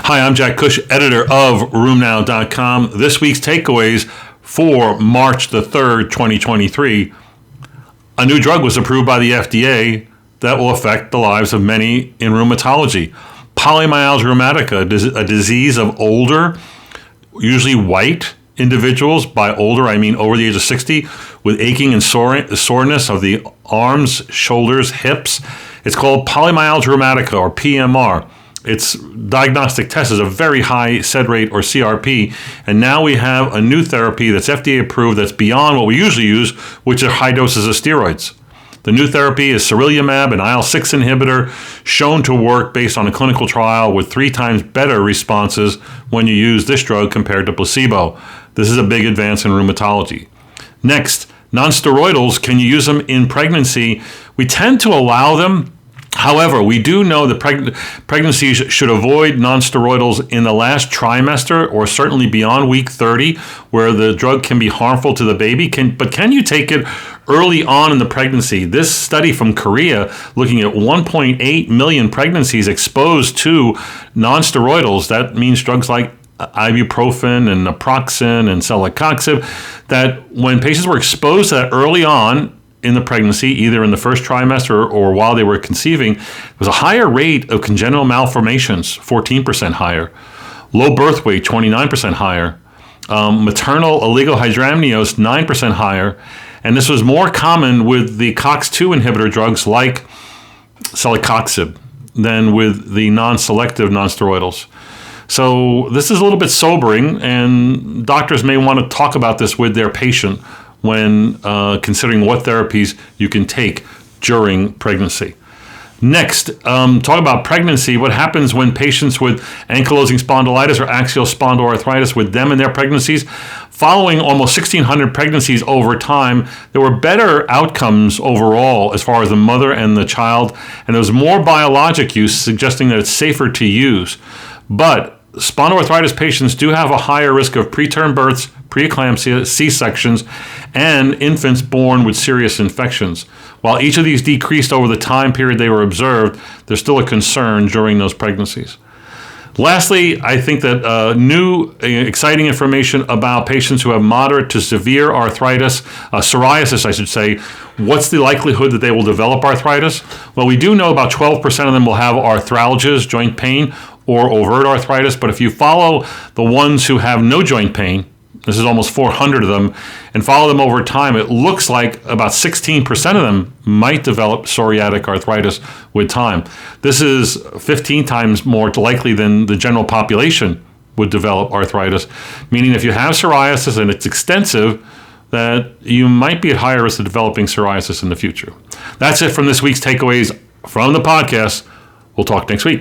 Hi, I'm Jack Cush, editor of RheumNow.com. This week's takeaways for March the 3rd, 2023. A new drug was approved by the FDA that will affect the lives of many in rheumatology. Polymyalgia rheumatica, a disease of older, usually white individuals. By older, I mean over the age of 60, with aching and soreness of the arms, shoulders, hips. It's called polymyalgia rheumatica, or PMR. Its diagnostic test is a very high SED rate, or CRP, and now we have a new therapy that's FDA approved that's beyond what we usually use, which are high doses of steroids. The new therapy is sarilumab, an IL-6 inhibitor, shown to work based on a clinical trial with 3 times better responses when you use this drug compared to placebo. This is a big advance in rheumatology. Next, nonsteroidals, can you use them in pregnancy? We tend to allow them. However, we do know that pregnancies should avoid nonsteroidals in the last trimester or certainly beyond week 30, where the drug can be harmful to the baby. But can you take it early on in the pregnancy? This study from Korea, looking at 1.8 million pregnancies exposed to nonsteroidals, that means drugs like ibuprofen and naproxen and celecoxib, that when patients were exposed to that early on in the pregnancy, either in the first trimester or while they were conceiving, there was a higher rate of congenital malformations, 14% higher, low birth weight, 29% higher, maternal oligohydramnios, 9% higher, and this was more common with the COX-2 inhibitor drugs like celecoxib than with the non-selective nonsteroidals. So this is a little bit sobering, and doctors may want to talk about this with their patient when considering what therapies you can take during pregnancy. Next, talk about pregnancy. What happens when patients with ankylosing spondylitis or axial spondyloarthritis, with them in their pregnancies? Following almost 1,600 pregnancies over time, there were better outcomes overall as far as the mother and the child, and there was more biologic use, suggesting that it's safer to use. But spondyloarthritis patients do have a higher risk of preterm births, preeclampsia, C-sections, and infants born with serious infections. While each of these decreased over the time period they were observed, there's still a concern during those pregnancies. Lastly, I think that new exciting information about patients who have moderate to severe arthritis, psoriasis, I should say. What's the likelihood that they will develop arthritis? Well, we do know about 12% of them will have arthralgias, joint pain, or overt arthritis. But if you follow the ones who have no joint pain, this is almost 400 of them, and follow them over time, it looks like about 16% of them might develop psoriatic arthritis with time. This is 15 times more likely than the general population would develop arthritis, meaning if you have psoriasis and it's extensive, that you might be at higher risk of developing psoriasis in the future. That's it from this week's takeaways from the podcast. We'll talk next week.